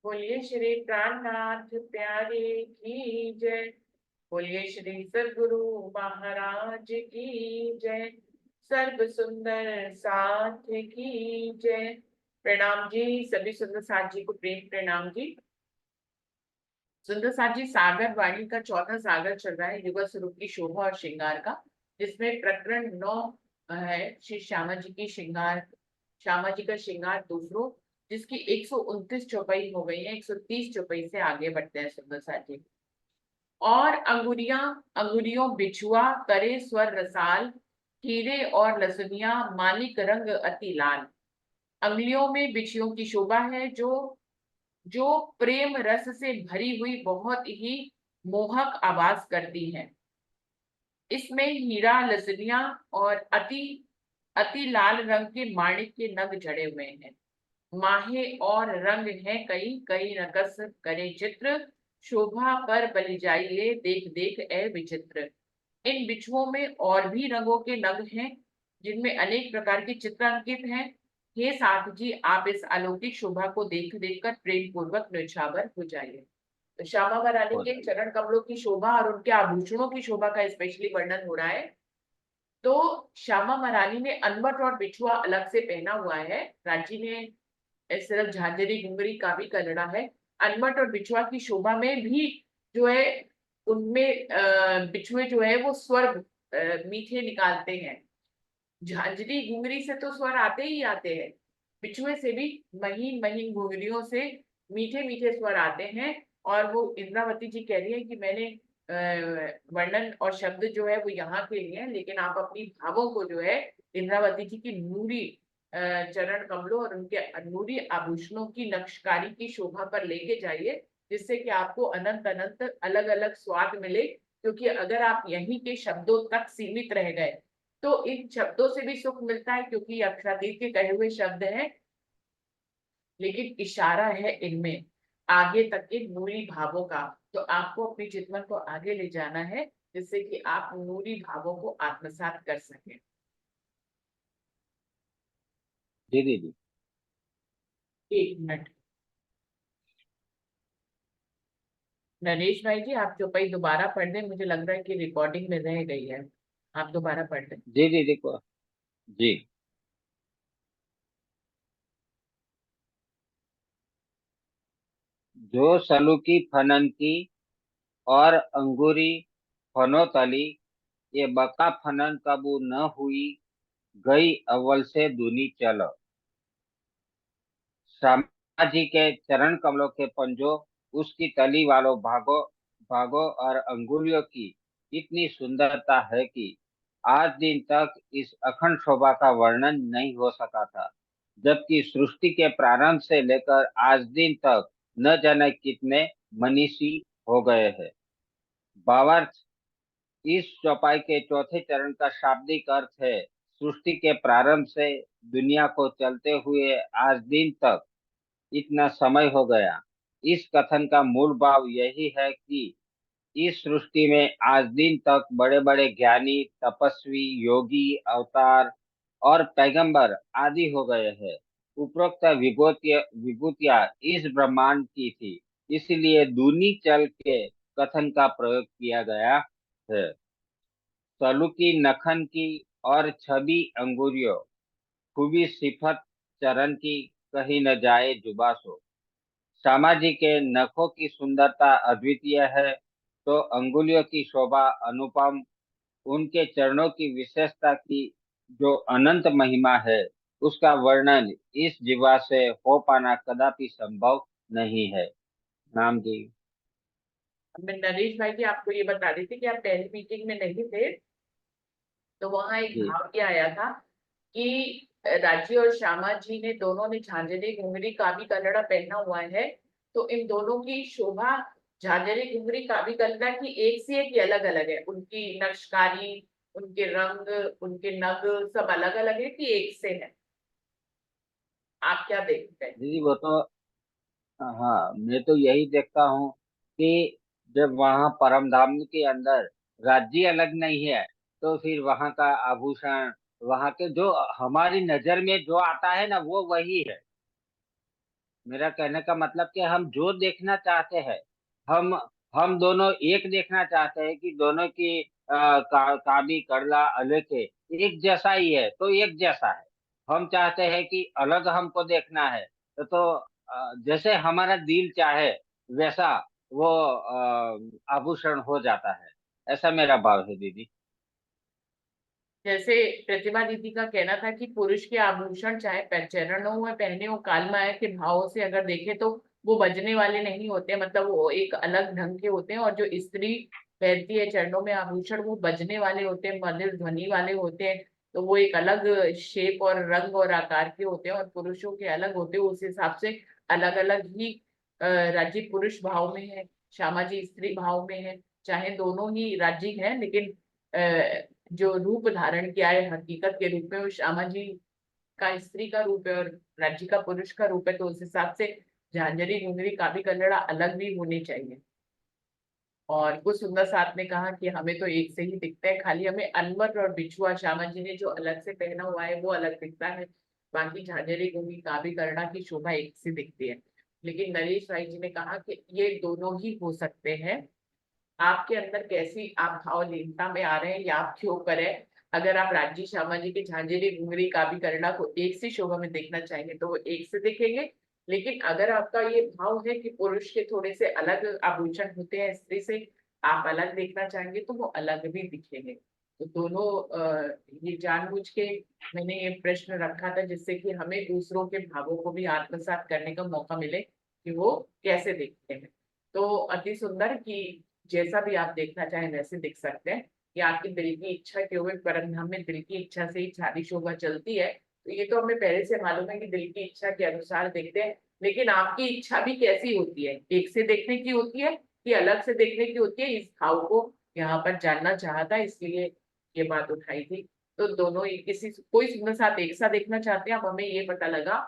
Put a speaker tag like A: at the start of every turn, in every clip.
A: बोलिए श्री प्राणनाथ प्यारे की जय। बोलिए श्री सद्गुरु महाराज की जय। सर्व सुंदर साथ की जय। प्रणाम जी, सभी सुंदर साथ जी को प्रेम प्रणाम जी। सुंदर साथ जी, सागर वाणी का चौथा सागर चल रहा है, युवा स्वरूप की शोभा और श्रृंगार का, जिसमें प्रकरण 9 है, श्री श्यामा जी की श्रृंगार, श्यामा जी का श्रृंगार दूसरो, जिसकी 129 चौपाई हो गई है। 130 चौपाई से आगे बढ़ते हैं सुंदर साथ जी। और अंगुरियां अंगुरियों बिछुआ करे स्वर रसाल, हीरे और लसुनिया मानिक रंग अति लाल। अंगुलियों में बिछियों की शोभा है, जो जो प्रेम रस से भरी हुई बहुत ही मोहक आवाज करती है। इसमें हीरा लसनिया और अति अति लाल रंग के माणिक के नग जड़े हुए हैं। माहे और रंग है कई कई रकस करे चित्र, शोभा पर बलि जाइए देख देख ए विचित्र। इन बिछुओं में और भी रंगों के नग हैं, जिनमें अनेक प्रकार के चित्र अंकित हैं। हे साथ जी, आप इस अलौकिक शोभा को देख देख कर प्रेम पूर्वक न्यौछावर हो जाइए। तो श्यामा महारानी
B: बहुत
A: के
B: बढ़िया।
A: चरण कमलों की शोभा और उनके आभूषणों की शोभा का स्पेशली वर्णन हो रहा है। तो श्यामा महारानी ने अनबट और बिछुआ अलग से पहना हुआ है। राजी ने सिर्फ झांझरी घुंघरी का भी कलड़ा है। अनबट और बिछुआ की शोभा में भी जो है, उनमें बिछुए जो है वो स्वर मीठे निकालते हैं। झांझरी घुंघरी से तो स्वर आते ही आते हैं, बिछुए से भी महीन महीन घुंघरियों से मीठे मीठे स्वर आते हैं। और वो इंद्रावती जी कह रही है कि मैंने वर्णन और शब्द जो है वो यहाँ के लिए हैं, लेकिन आप अपनी भावों को जो है इंद्रावती जी की नूरी चरण कमलों और उनके नूरी आभूषणों की नक्शकारी की शोभा पर लेके जाइए, जिससे कि आपको अनंत अनंत अलग अलग स्वाद मिले। क्योंकि अगर आप यहीं के शब्दों तक सीमित रह गए तो इन शब्दों से भी सुख मिलता है, क्योंकि अक्षरातीत के कहे हुए शब्द हैं, लेकिन इशारा है इनमें आगे तक के नूरी भावों का। तो आपको अपनी चितवन को आगे ले जाना है, जिससे कि आप नूरी भावों को आत्मसात कर सकें।
B: जी दीदी।
A: एक मिनट, नरेश भाई जी, आप चौपाई दोबारा पढ़ दें, मुझे लग रहा है कि रिकॉर्डिंग में रह गई है। आप दोबारा पढ़ दें।
B: जी दीदी को। जी। जो सलूकी फनन की और अंगूरी फनोतली, ये बका फनन कबू न हुई, गई अव्वल से दूनी चलो। श्यामा जी के चरण कमलों के पंजों, उसकी तली वालों भागों भागों और अंगुलियों की इतनी सुंदरता है कि आज दिन तक इस अखंड शोभा का वर्णन नहीं हो सका था। जबकि सृष्टि के प्रारंभ से लेकर आज दिन तक न जाने कितने मनीषी हो गए हैं। भावार्थ, इस चौपाई के चौथे चरण का शाब्दिक अर्थ है, सृष्टि के प्रारंभ से दुनिया को चलते हुए आज दिन तक इतना समय हो गया। इस कथन का मूल भाव यही है कि इस सृष्टि में आज दिन तक बड़े बड़े ज्ञानी, तपस्वी, योगी, अवतार और पैगंबर आदि हो गए हैं। उपरोक्त विभूतियां इस ब्रह्मांड की थी, इसलिए दूनी चल के कथन का प्रयोग किया गया है। सलूकी नखन की और छवि अंगुरियों, खूबी सिफत चरण की, कही न जाए जुबा सो। श्यामा जी के नखों की सुंदरता अद्वितीय है, तो अंगुलियों की शोभा अनुपम। उनके चरणों की विशेषता की जो अनंत महिमा है, उसका वर्णन इस जीवा से हो पाना कदापि संभव नहीं है। नाम जी।
A: मैं नरेश भाई जी आपको ये बता रही थी कि आप पहली मीटिंग में नहीं थे। तो वहां एक
B: जी।
A: भाव क्या आया था कि राजी और श्यामा जी ने दोनों ने झांझरी घुंघरी कावी कलड़ा पहना हुआ है। तो इन दोनों की शोभा झांझरी घुंघरी कावी कलड़ा की एक से एक अलग अलग है। उनकी नक्शकारी, उनके रंग, उनके नग सब अलग अलग है कि एक से है। आप क्या देखते हैं?
B: दीदी वो तो, हाँ मैं तो यही देखता हूँ कि जब वहाँ परम धाम के अंदर राज्य अलग नहीं है, तो फिर वहाँ का आभूषण, वहाँ के जो हमारी नजर में जो आता है ना, वो वही है। मेरा कहने का मतलब कि हम जो देखना चाहते हैं, हम हम दोनों एक देखना चाहते हैं कि दोनों की काबी करला अलग है, एक जैसा ही है तो एक जैसा है। हम चाहते हैं कि अलग हमको देखना है, जैसे हमारा दिल चाहे वैसा वो आभूषण हो जाता है। ऐसा मेरा भाव है दीदी।
A: जैसे प्रतिभा दीदी का कहना था कि पुरुष के आभूषण चाहे चरणों में पहने हो काल माया के भाव से अगर देखे तो वो बजने वाले नहीं होते, मतलब वो एक अलग ढंग के होते हैं। और जो स्त्री पहनती है चरणों में आभूषण वो बजने वाले होते हैं, मधुर ध्वनि वाले होते हैं। तो वो एक अलग शेप और रंग और आकार के होते हैं, और पुरुषों के अलग होते हैं। उस हिसाब से अलग अलग ही राज्य पुरुष भाव में है, श्यामा जी स्त्री भाव में है। चाहे दोनों ही राज्य हैं, लेकिन जो रूप धारण किया है हकीकत के रूप में वो श्यामा जी का स्त्री का रूप है और राज्य का पुरुष का रूप है। तो उस हिसाब से झांझरी घुंघरी काभी कलड़ा अलग भी होने चाहिए। और कुछ सुंदर साथ ने कहा कि हमें तो एक से ही दिखता है, खाली हमें अनवर और बिछुआ श्यामा जी ने जो अलग से पहना हुआ है वो अलग दिखता है। बाकी झांझरी घुंघरी काभी करड़ा की शोभा एक से दिखती है। लेकिन नरेश भाई जी ने कहा कि ये दोनों ही हो सकते हैं। आपके अंदर कैसी आप भावलीनता में आ रहे हैं या आपके ऊपर है। अगर आप राजी श्यामा जी की झांझरी घुंघरी काभी करना को एक सी शोभा में देखना चाहेंगे तो वो एक से दिखेंगे। लेकिन अगर आपका ये भाव है कि पुरुष के थोड़े से अलग आभूषण होते हैं, स्त्री से आप अलग देखना चाहेंगे तो वो अलग भी दिखेंगे। तो दोनों ये जानबूझ के मैंने ये प्रश्न रखा था जिससे कि हमें दूसरों के भावों को भी आत्मसात करने का मौका मिले कि वो कैसे देखते हैं। तो अति सुंदर कि जैसा भी आप देखना चाहें वैसे दिख सकते हैं। या आपकी दिल की इच्छा के हुए परम धाम में दिल की इच्छा से ही शादी शोभा चलती है, तो ये तो हमें पहले से मालूम है कि दिल की इच्छा के अनुसार देखते हैं। लेकिन आपकी इच्छा भी कैसी होती है, एक से देखने की होती है कि अलग से देखने की होती है, इस भाव को यहाँ पर जानना चाहता है, इसलिए ये बात उठाई थी। तो दोनों ही किसी कोई सुंदर साथ एक साथ देखना चाहते हैं। अब हमें ये पता लगा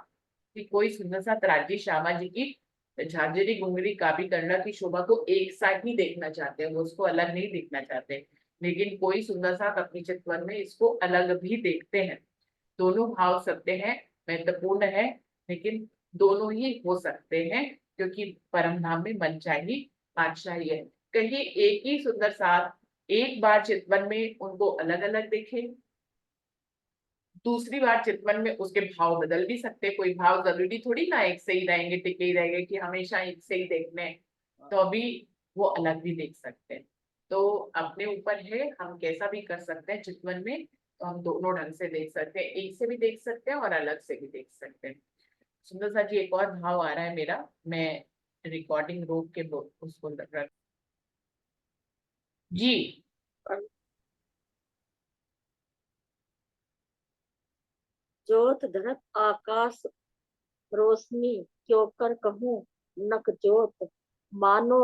A: कि कोई सुंदर साथ राज्य श्यामा जी की झांझरी घुंघरी काभी करना की शोभा को एक साथ ही देखना चाहते हैं, वो उसको अलग नहीं देखना चाहते। लेकिन कोई सुंदर साथ अपनी चितवन में इसको अलग भी देखते हैं। दोनों भाव सत्य हैं, महत्वपूर्ण है। लेकिन दोनों ही हो सकते हैं क्योंकि परम धाम में मनचाही बादशाही है। कहिए एक ही सुंदर साथ एक बार चितवन में उनको अलग अलग देखे, दूसरी बार चितवन में उसके भाव बदल भी सकते हैं। कोई भाव जरूरी थोड़ी ना एक से ही रहेंगे, टिके ही रहेंगे कि हमेशा एक से ही देखने हैं। तो अभी वो अलग भी देख सकते हैं। तो अपने ऊपर है, हम कैसा भी कर सकते हैं चितवन में। तो हम दोनों ढंग से देख सकते हैं, एक से भी देख सकते हैं और अलग से भी देख सकते हैं। सुंदर सा जी एक और भाव आ रहा है मेरा, मैं रिकॉर्डिंग रोक के उसको रख जी।
C: ज्योत धरत आकाश रोशनी क्यों कर कहूँ नक ज्योत मानो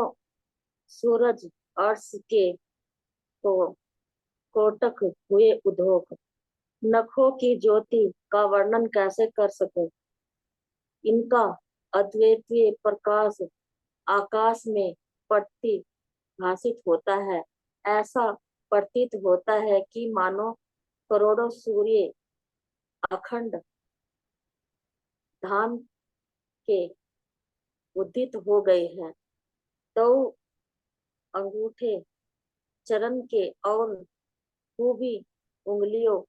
C: सूरज अर्श के तो कोटक हुए उद्योग। नखों की ज्योति का वर्णन कैसे कर सके, इनका अद्वितीय प्रकाश आकाश में प्रति भाषित होता है। ऐसा प्रतीत होता है कि मानो करोड़ों सूर्य अखंड धाम के उदित हो गए हैं। तो अंगूठे चरण के और खूबी उंगलियों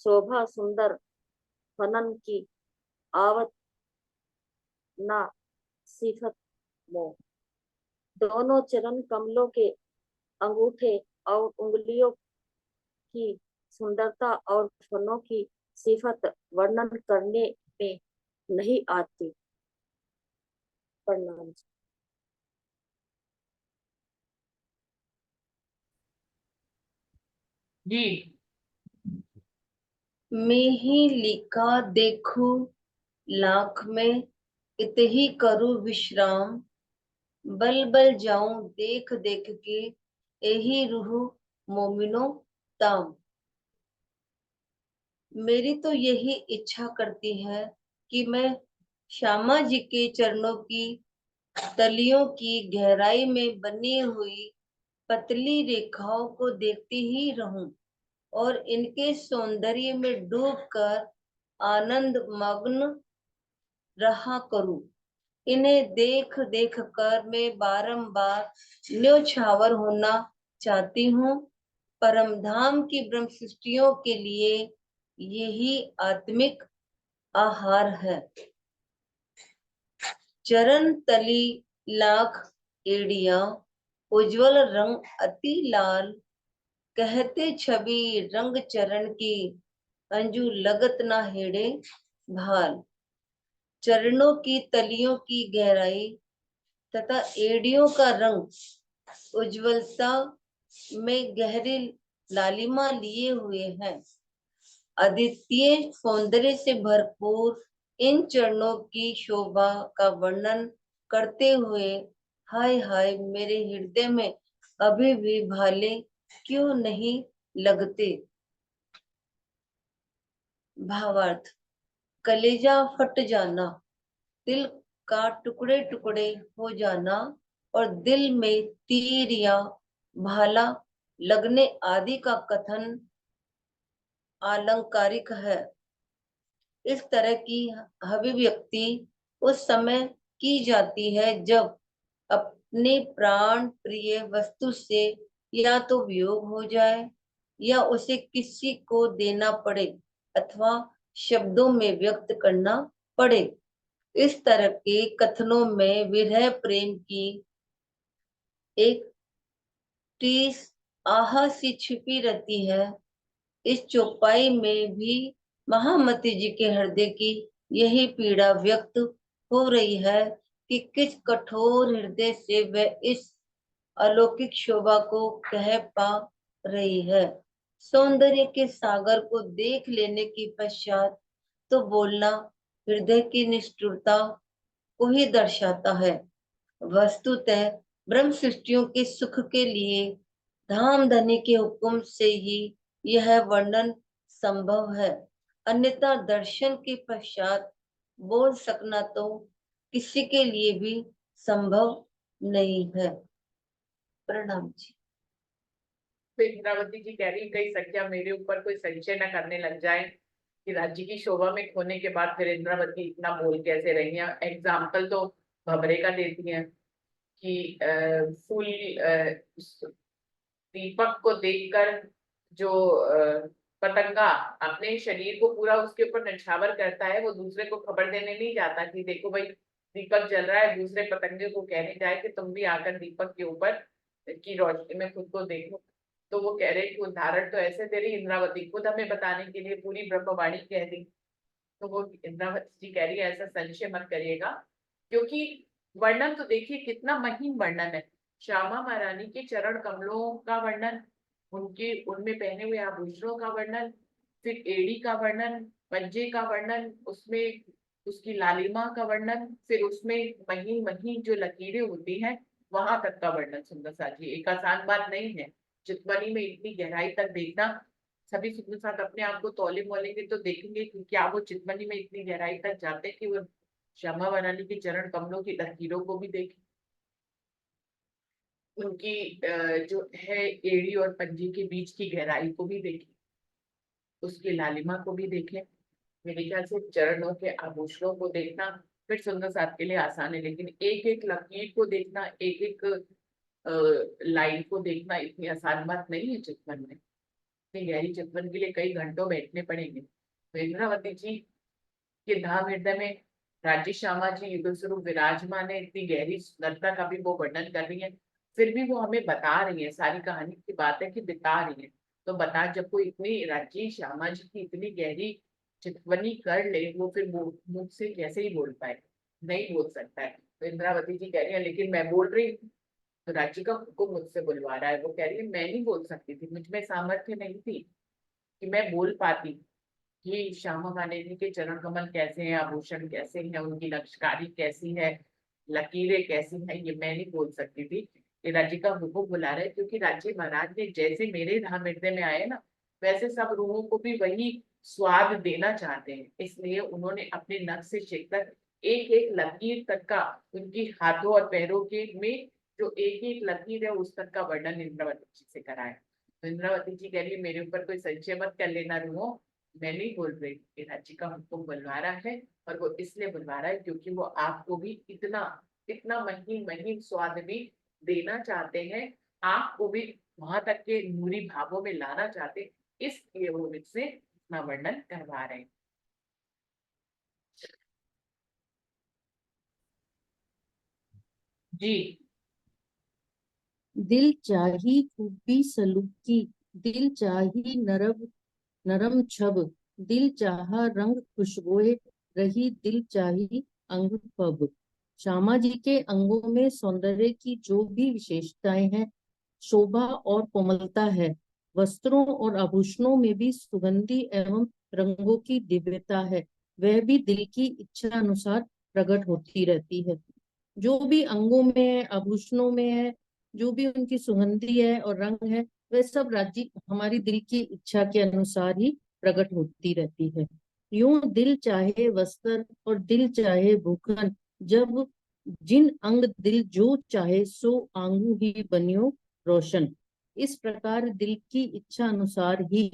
C: शोभा सुंदर फनन की आवत ना सिखत मोह। दोनों चरण कमलों के अंगूठे और उंगलियों की सुंदरता और फनों की सिफत वर्णन करने में नहीं आती। प्रणाम।
A: जी
D: मैं ही लिखा देखूं लाख में इत ही करूं विश्राम। बल बल जाऊं देख देख के यही रूह मोमिनो ताम। मेरी तो यही इच्छा करती है कि मैं श्यामा जी के चरणों की तलियों की गहराई में बनी हुई पतली रेखाओं को देखती ही रहूं और इनके सौंदर्य में डूबकर आनंद मग्न रहा करूं। इन्हें देख देख कर मैं बारंबार न्योछावर होना चाहती हूँ। परम धाम की ब्रह्म सृष्टियों के लिए यही आत्मिक आहार है। चरण तली लाख एड़िया, उज्जवल रंग अति लाल, कहते छवि रंग चरण की, अंजू लगत ना हेड़े भाल। चरणों की तलियों की गहराई तथा एड़ियों का रंग उज्ज्वलता में गहरी लालिमा लिए हुए हैं। अद्वितीय सौंदर्य से भरपूर इन चरणों की शोभा का वर्णन करते हुए हाय हाय मेरे हृदय में अभी भी भाले क्यों नहीं लगते। भावार्थ, कलेजा फट जाना, दिल का टुकड़े टुकड़े हो जाना और दिल में तीर या भाला लगने आदि का कथन अलंकारिक है। इस तरह की अभिव्यक्ति उस समय की जाती है जब अपने प्राण प्रिय वस्तु से या तो वियोग हो जाए या उसे किसी को देना पड़े अथवा शब्दों में व्यक्त करना पड़े। इस तरह के कथनों में विरह प्रेम की एक टीस आह सी छिपी रहती है। इस चौपाई में भी महामती जी के हृदय की यही पीड़ा व्यक्त हो रही है कि किस कठोर हृदय से वह इस अलौकिक शोभा को कह पा रही है। सौंदर्य के सागर को देख लेने के पश्चात तो बोलना हृदय की निष्ठुरता को ही दर्शाता है। वस्तुतः ब्रह्म सृष्टियों के सुख के लिए धाम धनी के हुक्म से ही यह वर्णन संभव है, अन्यथा दर्शन के पश्चात बोल सकना तो किसी के लिए भी संभव नहीं है। प्रणाम जी।
A: फिर इंद्रावती जी कह रही कई सखिया मेरे ऊपर कोई संशय न करने लग जाए कि राज्य की शोभा में खोने के बाद फिर इंद्रावती इतना बोल कैसे रही है। एग्जाम्पल तो भंवरे का देती हैं कि फूल दीपक को देखकर जो पतंगा अपने शरीर को पूरा उसके ऊपर नछावर करता है, वो दूसरे को खबर देने नहीं जाता कि देखो भाई दीपक जल रहा है, दूसरे पतंगे को कहने जाए कि तुम भी आकर दीपक के ऊपर की रोशनी में खुद को देखो। तो वो कह रहे कि उदाहरण तो ऐसे दे रही इंद्रावती, खुद हमें बताने के लिए पूरी ब्रह्मवाणी कह दी। तो वो इंद्रावती जी कह रही है ऐसा संशय मत करिएगा, क्योंकि वर्णन तो देखिए कितना महीन वर्णन है। श्यामा महारानी के चरण कमलों का वर्णन, उनके उनमें पहने हुए आभूषणों का वर्णन, फिर एड़ी का वर्णन, पंजे का वर्णन, उसमें उसकी लालिमा का वर्णन, फिर उसमें महीन महीन जो लकीरें होती हैं वहां तक का वर्णन। सुंदर सा जी एक आसान बात नहीं है चितवनी में इतनी गहराई तक देखना। सभी सुंदर साथ अपने आप को तौले मोलेंगे तो देखेंगे कि क्या वो चितवनी में इतनी गहराई तक जाते कि वो श्यामा वरानी के चरण कमलों की लकीरों को भी देखें, उनकी जो है एड़ी और पंजे के बीच की गहराई को भी देखें, उसकी लालिमा को भी देखें। मेरे ख्याल से चरणों के आभूषणों को देखना फिर सुंदर साथ के लिए आसान है, लेकिन एक एक लकीर को देखना, एक एक लाइन को देखना इतनी आसान बात नहीं है। चितवन में इतनी गहरी चितवन के लिए कई घंटों बैठने पड़ेंगे। तो इंद्रावती जी के धाम हृदय में राज्य श्यामा जी युगल स्वरूप विराजमान है, इतनी गहरी सुंदरता का भी वो वर्णन कर रही है। फिर भी वो हमें बता रही है, सारी कहानी की बात है कि बिता रही है। तो बता जब कोई इतनी राज्य श्यामा जी की इतनी गहरी चितवनी कर ले, वो फिर मुख से कैसे ही बोल पाए, नहीं बोल सकता है। तो इंद्रावती जी कह रही है लेकिन मैं बोल रही हूँ। तो राज्य का हुक्म मुझसे बुलवा रहा है। वो कह रही है मैं नहीं बोल सकती थी, मुझ में सामर्थ्य नहीं थी कि मैं बोल पाती ये श्यामा मानेजी के चरण कमल कैसे हैं, आभूषण कैसे हैं, उनकी नक्शकारी कैसी है, लकीरें कैसी हैं, ये मैं नहीं बोल सकती थी। ये राज्य का हुक्म बुला रहे क्योंकि राज्य महाराज ने जैसे मेरे धाम हृदय में आए ना, वैसे सब रूहों को भी वही स्वाद देना चाहते हैं। इसलिए उन्होंने अपने नख से छेककर एक एक लकीर तक का, उनकी हाथों और पैरों के में जो एक एक लकीर है उस तक का वर्णन इंद्रावती जी से कराया। तो इंद्रावती जी कह रही मेरे ऊपर कोई संशय मत कर लेना रूहों, मैं नहीं बोल रही, ये राज्य का हुक्म बुलवा रहा है और वो इसलिए बुलवा रहा है क्योंकि वो आपको भी इतना इतना महीन महीन स्वाद भी देना चाहते हैं, आपको भी वहां तक के नूरी भावों में लाना चाहते हैं, इसलिए वो मुझसे इतना वर्णन करवा रहे हैं। जी।
E: दिल चाही खूबी सलूकी, दिल चाही नरम नरम छब, दिल चाहा रंग खुशबोए रही, दिल चाही अंग पब। श्यामा जी के अंगों में सौंदर्य की जो भी विशेषताएं हैं, शोभा और कोमलता है, वस्त्रों और आभूषणों में भी सुगंधि एवं रंगों की दिव्यता है, वह भी दिल की इच्छा अनुसार प्रकट होती रहती है। जो भी अंगों में है, आभूषणों में है, जो भी उनकी सुगंधि है और रंग है, वह सब राज्य हमारी दिल की इच्छा के अनुसार ही प्रकट होती रहती है। यूं दिल चाहे वस्त्र और दिल चाहे भूखन, जब जिन अंग दिल जो चाहे सो आंगू ही बनियो रोशन। इस प्रकार दिल की इच्छा अनुसार ही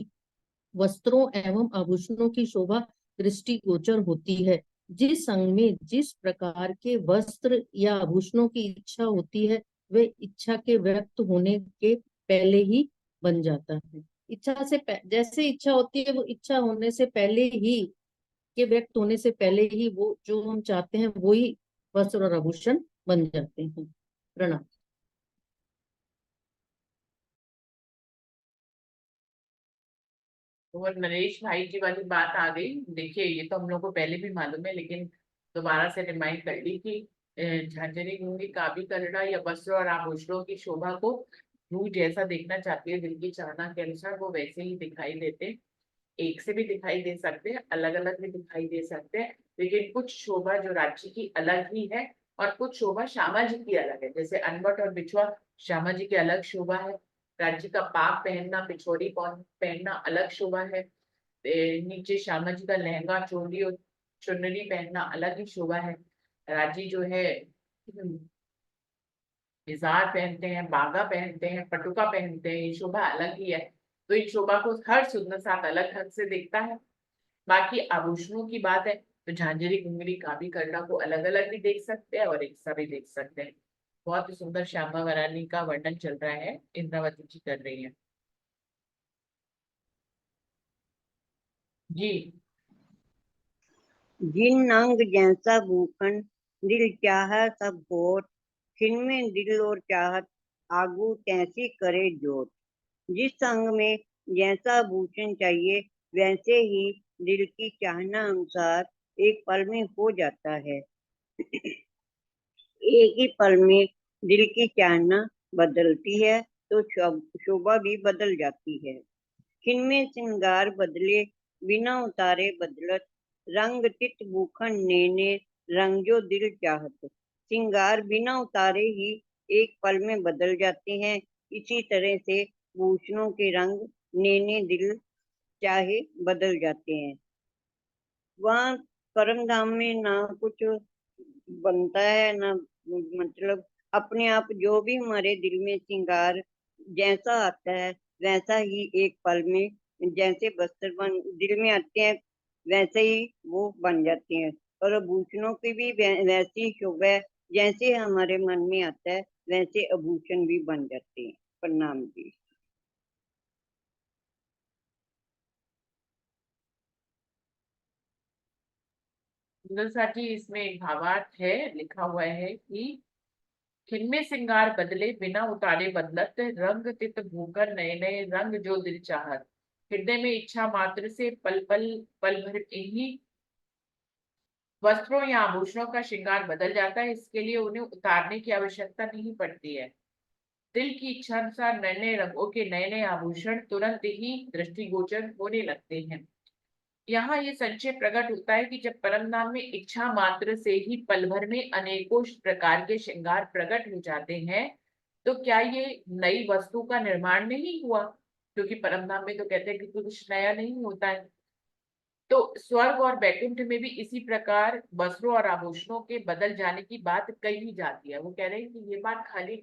E: वस्त्रों एवं आभूषणों की शोभा दृष्टिगोचर होती है। जिस अंग में जिस प्रकार के वस्त्र या आभूषणों की इच्छा होती है, वह इच्छा के व्यक्त होने के पहले ही बन जाता है। इच्छा से जैसे इच्छा होती है, वो इच्छा होने से पहले ही, के व्यक्त होने से पहले ही वो जो हम चाहते हैं वो ही वस्त्र और आभूषण बन जाते हैं। प्रणाम।
A: और नरेश भाई की वाली बात आ गई। देखिए, ये तो हम लोग को पहले भी मालूम है, लेकिन दोबारा से रिमाइंड कर दी कि झांझरी गुंगी काबी कलड़ा या वस्त्र और आभूषणों की शोभा को रूह जैसा देखना चाहती है, दिल की चाहना के अनुसार वो वैसे ही दिखाई देते हैं। एक से भी दिखाई दे सकते हैं, अलग अलग भी दिखाई दे सकते हैं, लेकिन कुछ शोभा जो राज्य की अलग ही है और कुछ शोभा श्यामा जी की अलग है। जैसे अनबट और बिछुआ श्यामा जी की अलग शोभा है, राज्य का पाग पहनना, पिछोड़ी पहनना अलग शोभा है, नीचे श्यामा जी का लहंगा चोली और चुनरी पहनना अलग ही शोभा है। राज्य जो है इजार पहनते हैं, बागा पहनते हैं, पटुका पहनते हैं, ये शोभा अलग ही है। तो इन शोभा को हर सुंदर साथ अलग ढंग से देखता है। बाकी आभूषणों की बात है तो झांझरी घुंगरी काबी करना को अलग अलग भी देख सकते हैं और एक सा भी देख सकते हैं। बहुत ही सुंदर श्यामा वरानी का वर्णन चल रहा है, इंद्रावती जी कर रही है। जी।
F: जिन अंग जैसा भूखन, दिल चाहा सब होठ, खिन दिल और चाहत, आगू तैसी करे जोत। जिस अंग में जैसा भूषण चाहिए, वैसे ही दिल की चाहना अनुसार एक पल में हो जाता है। एक ही पल में दिल की चाहना बदलती है तो शोभा भी बदल जाती है। खिनमें श्रृंगार बदले बिना उतारे बदलत, रंग तित भूखन नेने, रंग जो दिल चाहत। श्रृंगार बिना उतारे ही एक पल में बदल जाते हैं, इसी तरह से भूषणों के रंग नेने दिल चाहे बदल जाते हैं। वहाँ परम धाम में ना कुछ बनता है ना, मतलब अपने आप जो भी हमारे दिल में श्रृंगार जैसा आता है, वैसा ही एक पल में जैसे वस्त्र बन दिल में आते हैं, वैसे ही वो बन जाते हैं। और आभूषणों की भी वैसी शोभा है, जैसे हमारे मन में आता है वैसे आभूषण भी बन जाते हैं। प्रणाम जी।
A: सुंदर साथी, इसमें एक भावार्थ है, लिखा हुआ है कि खिनमें श्रृंगार बदले बिना उतारे बदलत, रंग तित भूकर नए नए रंग जो दिल चाहत। हृदय में इच्छा मात्र से पल भर ही वस्त्रों या आभूषणों का श्रृंगार बदल जाता है, इसके लिए उन्हें उतारने की आवश्यकता नहीं पड़ती है। दिल की इच्छा अनुसार नए नए रंगों के नए नए आभूषण तुरंत ही दृष्टिगोचर होने लगते हैं। यहाँ ये संशय प्रकट होता है कि जब परम धाम में इच्छा मात्र से ही पल भर में अनेकों प्रकार के श्रृंगार प्रकट हो जाते हैं, तो क्या ये नई वस्तु का निर्माण नहीं हुआ? क्योंकि परम धाम में तो कहते हैं कि कुछ नया नहीं होता है। तो स्वर्ग और वैकुंठ में भी इसी प्रकार वस्त्रों और आभूषणों के बदल जाने की बात कही जाती है। वो कह रहे हैं कि ये बात खाली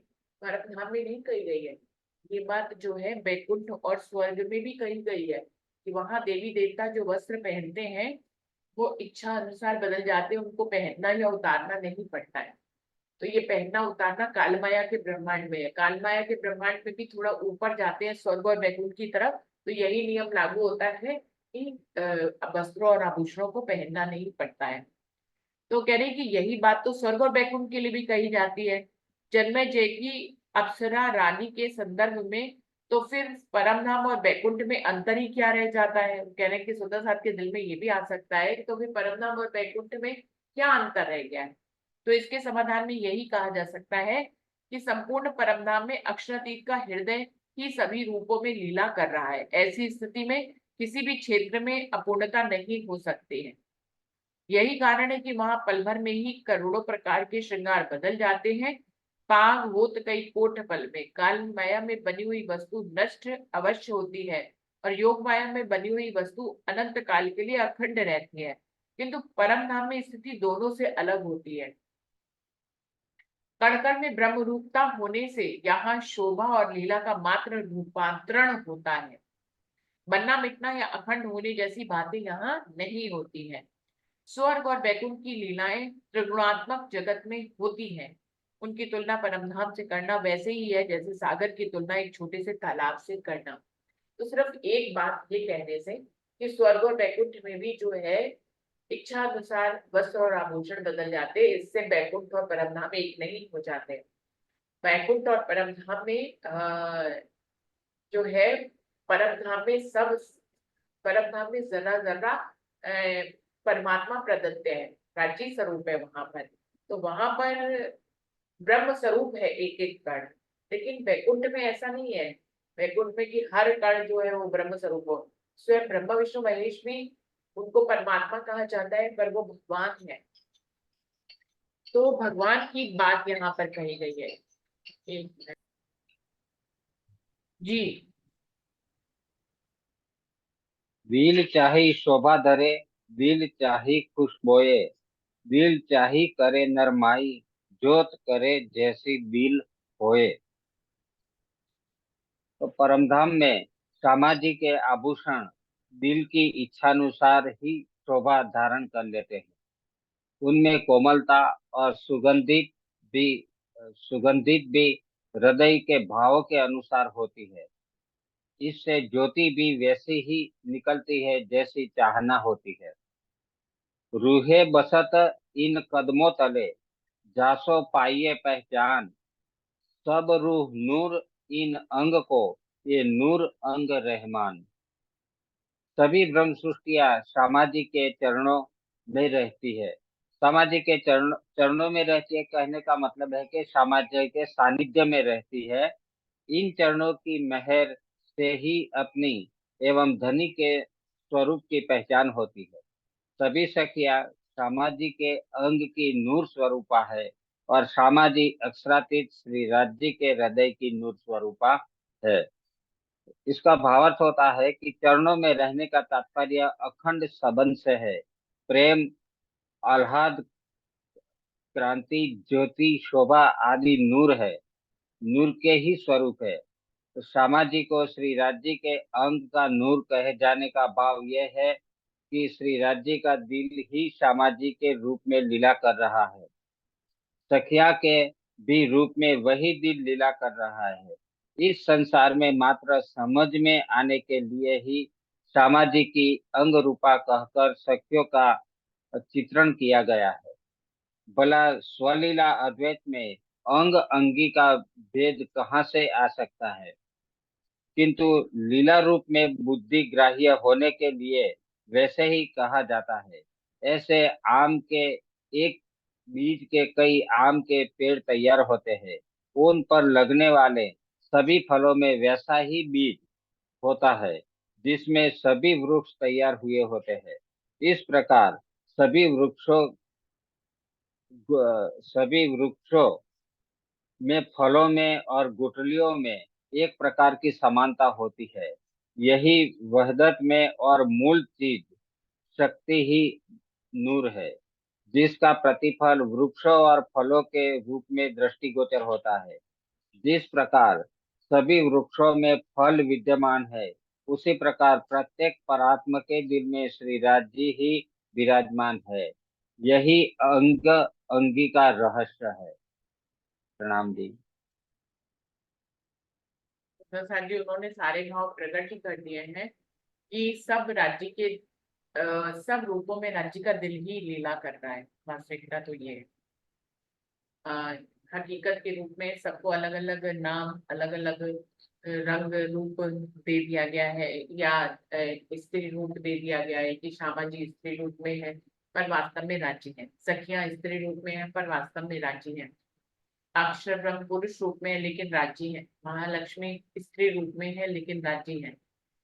A: परम धाम में नहीं कही गई है, ये बात जो है वैकुंठ और स्वर्ग में भी कही गई है कि वहां देवी देवता जो वस्त्र पहनते हैं वो इच्छा अनुसार बदल जाते हैं, उनको पहनना या उतारना नहीं पड़ता है। तो ये पहनना उतारना कालमाया के ब्रह्मांड में है। कालमाया के ब्रह्मांड में भी थोड़ा ऊपर जाते हैं स्वर्ग और वैकुंठ की तरफ, तो यही नियम लागू होता है कि वस्त्रों और आभूषणों को पहनना नहीं पड़ता है। तो कह रहे हैं कि यही बात तो स्वर्ग और वैकुंठ के लिए भी कही जाती है। जन्मेजय की अप्सरा रानी के संदर्भ में तो फिर परम धाम और वैकुंठ में अंतर ही क्या रह जाता है। कह रहे हैं कि सुधा साथ के दिल में ये भी आ सकता है तो फिर परम धाम और वैकुंठ में क्या अंतर रह गया है। तो इसके समाधान में यही कहा जा सकता है कि संपूर्ण परम धाम में अक्षरातीत का हृदय ही सभी रूपों में लीला कर रहा है। ऐसी स्थिति में किसी भी क्षेत्र में अपूर्णता नहीं हो सकती है। यही कारण है कि वहां पल भर में ही करोड़ों प्रकार के श्रृंगार बदल जाते हैं। पाग होत कई कोट पल में। काल माया में बनी हुई वस्तु नष्ट अवश्य होती है और योग माया में बनी हुई वस्तु अनंत काल के लिए अखंड रहती है, किंतु परम धाम में स्थिति दोनों से अलग होती है। कण कण में ब्रह्म रूपता होने से यहाँ शोभा और लीला का मात्र रूपांतरण होता है। बनना मिटना या अखंड होने जैसी बातें यहाँ नहीं होती हैं। स्वर्ग और वैकुंठ की लीलाएं त्रिगुणात्मक जगत में होती हैं। उनकी तुलना परमधाम से करना वैसे ही है जैसे सागर की तुलना एक छोटे से तालाब से करना। तो सिर्फ एक बात ये कहने से कि स्वर्ग और वैकुंठ में भी जो है इच्छा अनुसार वस्त्र और आभूषण बदल जाते, इससे वैकुंठ और परमधाम एक नहीं हो जाते। वैकुंठ और परमधाम में जो है परमधाम में सब परमधाम में जरा जरा परमात्मा प्रदत्त है, राज्य स्वरूप है वहां पर। तो वहां पर ब्रह्म स्वरूप है एक एक कण। लेकिन वैकुंठ में ऐसा नहीं है। वैकुंठ में कि हर कण जो है वो ब्रह्म स्वरूप हो। स्वयं ब्रह्मा विष्णु महेश भी उनको परमात्मा कहा जाता है, पर वो भगवान है। तो भगवान की बात यहाँ पर कही गई है। एक मिनट। जी।
B: दिल चाही शोभा धरे, दिल चाही खुश बोए, दिल चाही करे नरमाई, जोत करे जैसी दिल होए। तो परमधाम में सामाजिक के आभूषण दिल की इच्छानुसार ही शोभा धारण कर लेते हैं। उनमें कोमलता और सुगंधित भी हृदय के भावों के अनुसार होती है। इससे ज्योति भी वैसी ही निकलती है जैसी चाहना होती है। रूहे बसत इन कदमों तले, जासो पाइये पहचान, सब रूह नूर इन अंग को, ये नूर अंग रहमान। सभी ब्रह्म सृष्टियां समाधि के चरणों में रहती है। समाधि के चरणों में रहती है कहने का मतलब है कि समाधि के सानिध्य में रहती है। इन चरणों की मेहर से ही अपनी एवं धनी के स्वरूप की पहचान होती है। सभी सखियां समाधि के अंग की नूर स्वरूपा है और समाधि अक्षरातीत श्री राज्य के हृदय की नूर स्वरूपा है। इसका भावार्थ होता है कि चरणों में रहने का तात्पर्य अखंड संबंध से है। प्रेम, आह्लाद, क्रांति, ज्योति, शोभा आदि नूर है, नूर के ही स्वरूप है। तो सामाजिक को श्री राज्य के अंग का नूर कहे जाने का भाव यह है कि श्री राज्य का दिल ही सामाजिक के रूप में लीला कर रहा है। सखिया के भी रूप में वही दिल लीला कर रहा है। इस संसार में मात्र समझ में आने के लिए ही सामाजिक की अंग रूपा कहकर सखियों का चित्रण किया गया है। भला स्वलीला अद्वैत में अंग अंगी का भेद कहाँ से आ सकता है। किंतु लीला रूप में बुद्धि ग्राह्य होने के लिए वैसे ही कहा जाता है। ऐसे आम के एक बीज के कई आम के पेड़ तैयार होते हैं। उन पर लगने वाले सभी फलों में वैसा ही बीज होता है जिसमें सभी वृक्ष तैयार हुए होते हैं। इस प्रकार सभी वृक्षों में फलों में और गुठलियों में एक प्रकार की समानता होती है। यही वहदत में और मूल चीज शक्ति ही नूर है, जिसका प्रतिफल वृक्षों और फलों के रूप में दृष्टिगोचर होता है। जिस प्रकार सभी वृक्षों में फल विद्यमान है, उसी प्रकार प्रत्येक परात्मा के दिल में श्री राज्य ही विराजमान है। यही अंगी का रहस्य है। प्रणाम दी।
A: तो सर जी उन्होंने सारे भाव प्रकट ही कर दिए हैं कि सब राज्य के सब रूपों में राज्य का दिल ही लीला कर रहा है। वास्तविकता तो ये है। हकीकत के रूप में सबको अलग अलग नाम, अलग अलग रंग रूप दे दिया गया है, या स्त्री रूप दे दिया गया है कि श्यामा जी स्त्री रूप में है पर वास्तव में राज्य है। सखियां स्त्री रूप में है पर वास्तव में राज्य है। अक्षर ब्रह्म पुरुष रूप में है लेकिन राज्य है। महालक्ष्मी स्त्री रूप में है लेकिन राज्य है।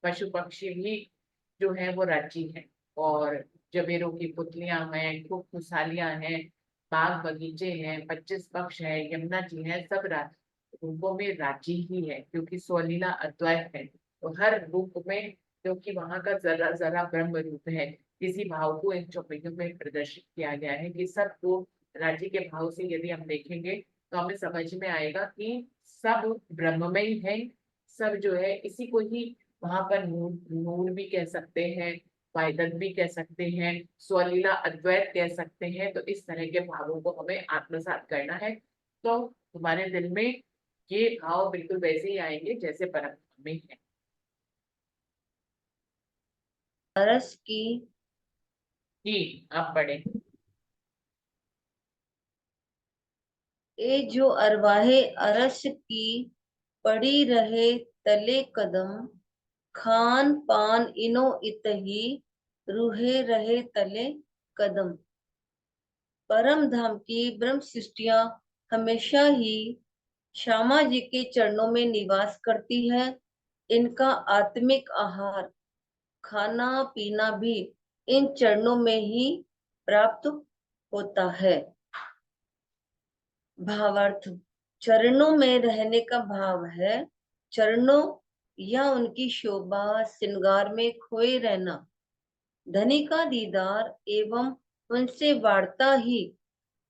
A: पशु पक्षी भी जो है वो राज्य है। और जबेरों की पुतलियां हैं, खूब खुशहालियां हैं, बाग बगीचे हैं, 25 पक्ष है, यमुना जी है, सब रूपों में राज्य ही है क्योंकि स्वलीला अद्वैत है। तो हर रूप में, क्योंकि वहां का जरा जरा ब्रह्म रूप है, इसी भाव को इन चौपाइयों में प्रदर्शित किया गया है कि सबको राज्य के भाव से यदि हम देखेंगे तो हमें समझ में आएगा कि सब ब्रह्म में ही है। सब जो है इसी को ही वहां पर नूर नूर भी कह सकते हैं, वाहिदत भी कह सकते हैं, स्वलीला अद्वैत कह सकते हैं। तो इस तरह के भावों को हमें आत्मसात करना है। तो तुम्हारे दिल में ये भाव बिल्कुल वैसे ही आएंगे जैसे परमात्मा में है।
D: अरस की
A: जी आप पढ़े।
D: ए जो अरवाहे अरस की पड़ी रहे तले कदम, खान पान इनो इतही रूहे रहे तले कदम। परम धाम की ब्रह्म सृष्टियां हमेशा ही श्यामा जी के चरणों में निवास करती है। इनका आत्मिक आहार, खाना पीना भी इन चरणों में ही प्राप्त होता है। भावार्थ, चरणों में रहने का भाव है चरणों या उनकी शोभा श्रृंगार में खोए रहना। धनी का दीदार एवं उनसे वार्ता ही